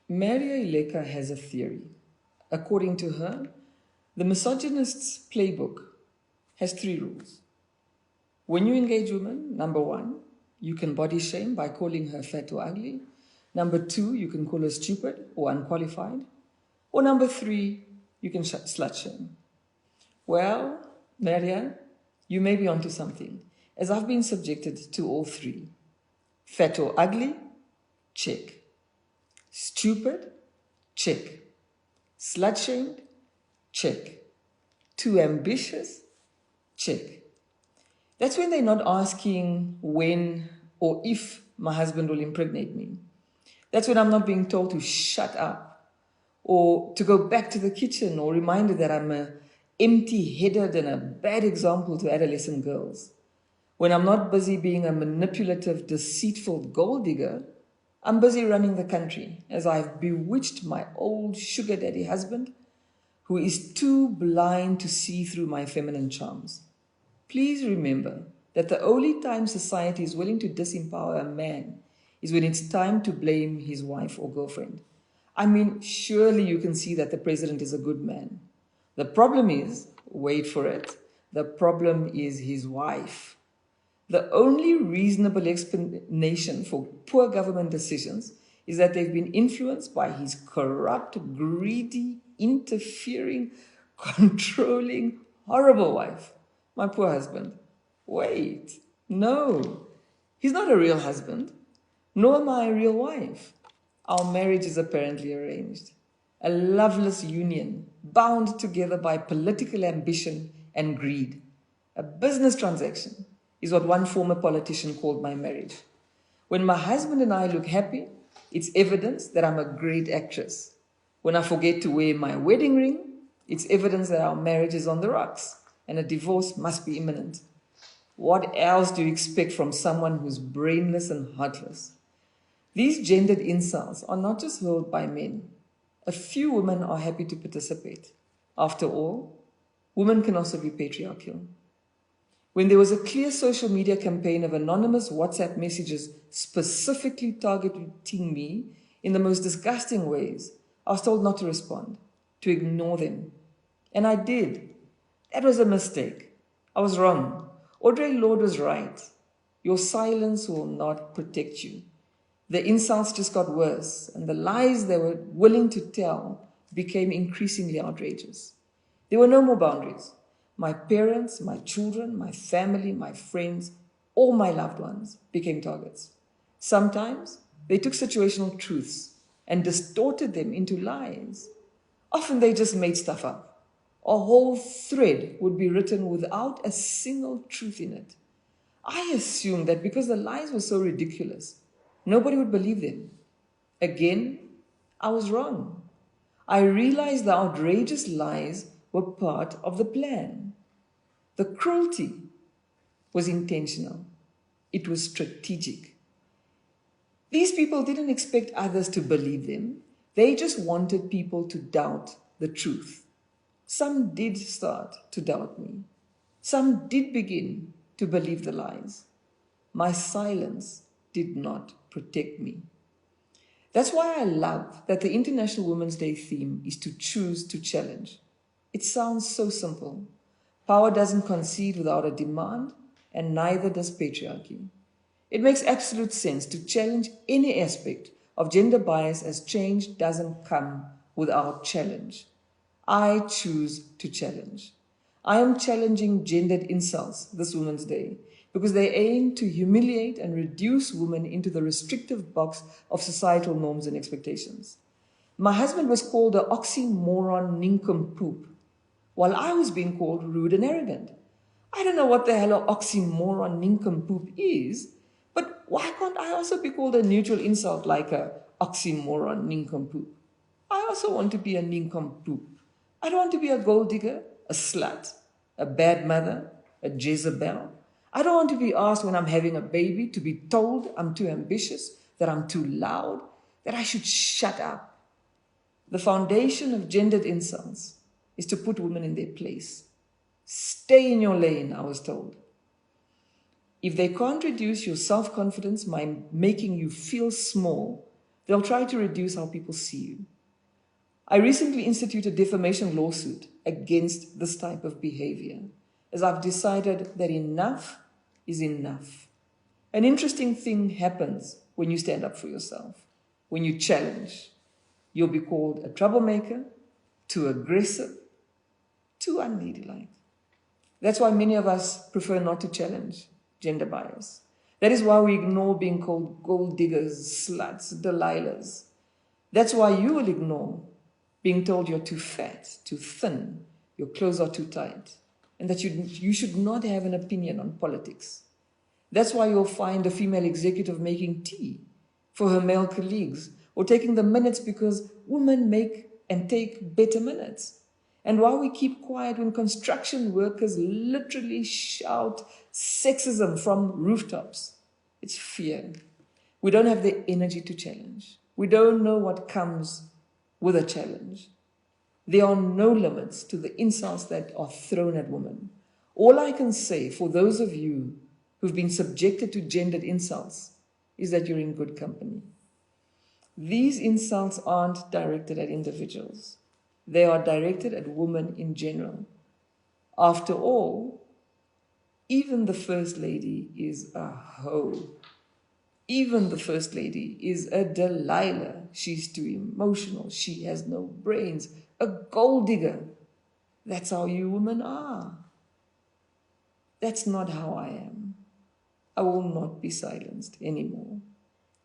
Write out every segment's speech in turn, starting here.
Maria Ileka has a theory. According to her, the misogynist's playbook has 3 rules. When you engage women, number 1, you can body shame by calling her fat or ugly. Number 2, you can call her stupid or unqualified. Or number 3, you can slut shame. Well, Maria, you may be onto something, as I've been subjected to all 3. Fat or ugly? Check. Stupid? Check. Slut-shamed? Check. Too ambitious? Check. That's when they're not asking when or if my husband will impregnate me. That's when I'm not being told to shut up or to go back to the kitchen or reminded that I'm a empty-headed and a bad example to adolescent girls. When I'm not busy being a manipulative, deceitful gold digger, I'm busy running the country as I've bewitched my old sugar daddy husband who is too blind to see through my feminine charms. Please remember that the only time society is willing to disempower a man is when it's time to blame his wife or girlfriend. I mean, surely you can see that the president is a good man. The problem is, wait for it, the problem is his wife. The only reasonable explanation for poor government decisions is that they've been influenced by his corrupt, greedy, interfering, controlling, horrible wife. My poor husband. Wait, no, he's not a real husband, nor am I a real wife. Our marriage is apparently arranged. A loveless union, bound together by political ambition and greed. A business transaction is what one former politician called my marriage. When my husband and I look happy, it's evidence that I'm a great actress. When I forget to wear my wedding ring, it's evidence that our marriage is on the rocks and a divorce must be imminent. What else do you expect from someone who's brainless and heartless? These gendered insults are not just hurled by men. A few women are happy to participate. After all, women can also be patriarchal. When there was a clear social media campaign of anonymous WhatsApp messages specifically targeting me in the most disgusting ways, I was told not to respond, to ignore them. And I did. That was a mistake. I was wrong. Audre Lorde was right. Your silence will not protect you. The insults just got worse, and the lies they were willing to tell became increasingly outrageous. There were no more boundaries. My parents, my children, my family, my friends, all my loved ones became targets. Sometimes they took situational truths and distorted them into lies. Often they just made stuff up. A whole thread would be written without a single truth in it. I assumed that because the lies were so ridiculous, nobody would believe them. Again, I was wrong. I realized the outrageous lies were part of the plan. The cruelty was intentional. It was strategic. These people didn't expect others to believe them. They just wanted people to doubt the truth. Some did start to doubt me. Some did begin to believe the lies. My silence did not protect me. That's why I love that the International Women's Day theme is to choose to challenge. It sounds so simple. Power doesn't concede without a demand, and neither does patriarchy. It makes absolute sense to challenge any aspect of gender bias, as change doesn't come without challenge. I choose to challenge. I am challenging gendered insults this Women's Day because they aim to humiliate and reduce women into the restrictive box of societal norms and expectations. My husband was called an oxymoron nincompoop, while I was being called rude and arrogant. I don't know what the hell an oxymoron nincompoop is, but why can't I also be called a neutral insult like a oxymoron nincompoop? I also want to be a nincompoop. I don't want to be a gold digger, a slut, a bad mother, a Jezebel. I don't want to be asked when I'm having a baby, to be told I'm too ambitious, that I'm too loud, that I should shut up. The foundation of gendered insults is to put women in their place. Stay in your lane, I was told. If they can't reduce your self-confidence by making you feel small, They'll try to reduce how people see you. I recently instituted a defamation lawsuit against this type of behavior, as I've decided that enough is enough. An interesting thing happens when you stand up for yourself, when you challenge. You'll be called a troublemaker, too aggressive, too unladylike. That's why many of us prefer not to challenge gender bias. That is why we ignore being called gold diggers, sluts, Delilahs. That's why you will ignore being told you're too fat, too thin, your clothes are too tight, and that you should not have an opinion on politics. That's why you'll find a female executive making tea for her male colleagues, or taking the minutes because women make and take better minutes. And why we keep quiet when construction workers literally shout sexism from rooftops. It's fear. We don't have the energy to challenge. We don't know what comes with a challenge. There are no limits to the insults that are thrown at women. All I can say for those of you who've been subjected to gendered insults is that you're in good company. These insults aren't directed at individuals. They are directed at women in general. After all, even the First Lady is a hoe. Even the First Lady is a Delilah. She's too emotional. She has no brains. A gold digger. That's how you women are. That's not how I am. I will not be silenced anymore,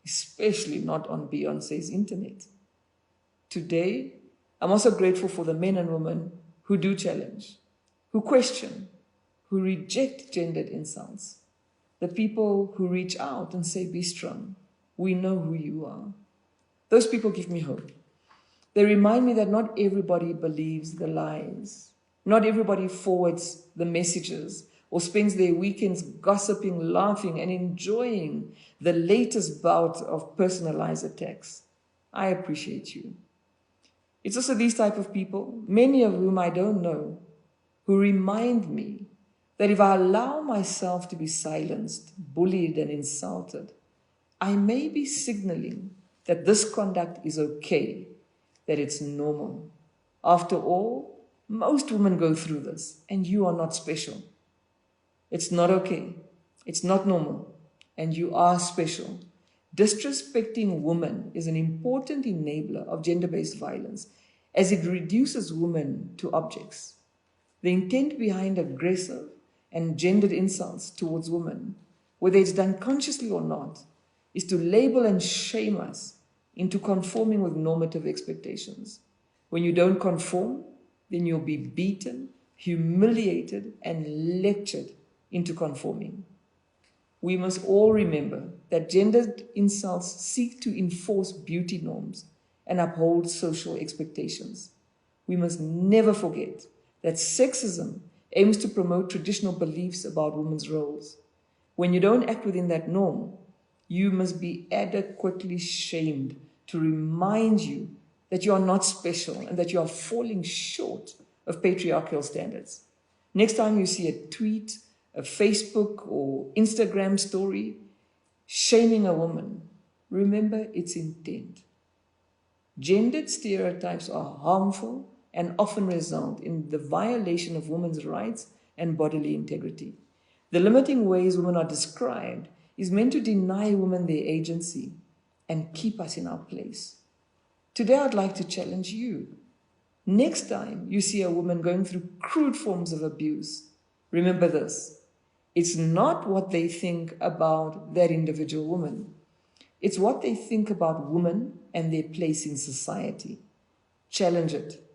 especially not on Beyoncé's internet. Today, I'm also grateful for the men and women who do challenge, who question, who reject gendered insults, the people who reach out and say, be strong, we know who you are. Those people give me hope. They remind me that not everybody believes the lies. Not everybody forwards the messages or spends their weekends gossiping, laughing, and enjoying the latest bout of personalized attacks. I appreciate you. It's also these type of people, many of whom I don't know, who remind me that if I allow myself to be silenced, bullied, and insulted, I may be signaling that this conduct is okay, that it's normal. After all, most women go through this, and you are not special. It's not okay. It's not normal. And you are special. Disrespecting women is an important enabler of gender-based violence as it reduces women to objects. The intent behind aggressive and gendered insults towards women, whether it's done consciously or not, is to label and shame us into conforming with normative expectations. When you don't conform, then you'll be beaten, humiliated, and lectured into conforming. We must all remember that gendered insults seek to enforce beauty norms and uphold social expectations. We must never forget that sexism aims to promote traditional beliefs about women's roles. When you don't act within that norm, you must be adequately shamed to remind you that you are not special and that you are falling short of patriarchal standards. Next time you see a tweet, a Facebook or Instagram story shaming a woman, remember its intent. Gendered stereotypes are harmful and often result in the violation of women's rights and bodily integrity. The limiting ways women are described is meant to deny women their agency and keep us in our place. Today I'd like to challenge you. Next time you see a woman going through crude forms of abuse, remember this. It's not what they think about that individual woman. It's what they think about women and their place in society. Challenge it.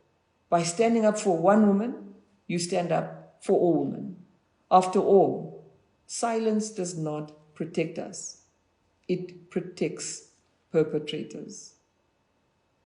By standing up for one woman, you stand up for all women. After all, silence does not protect us. It protects perpetrators.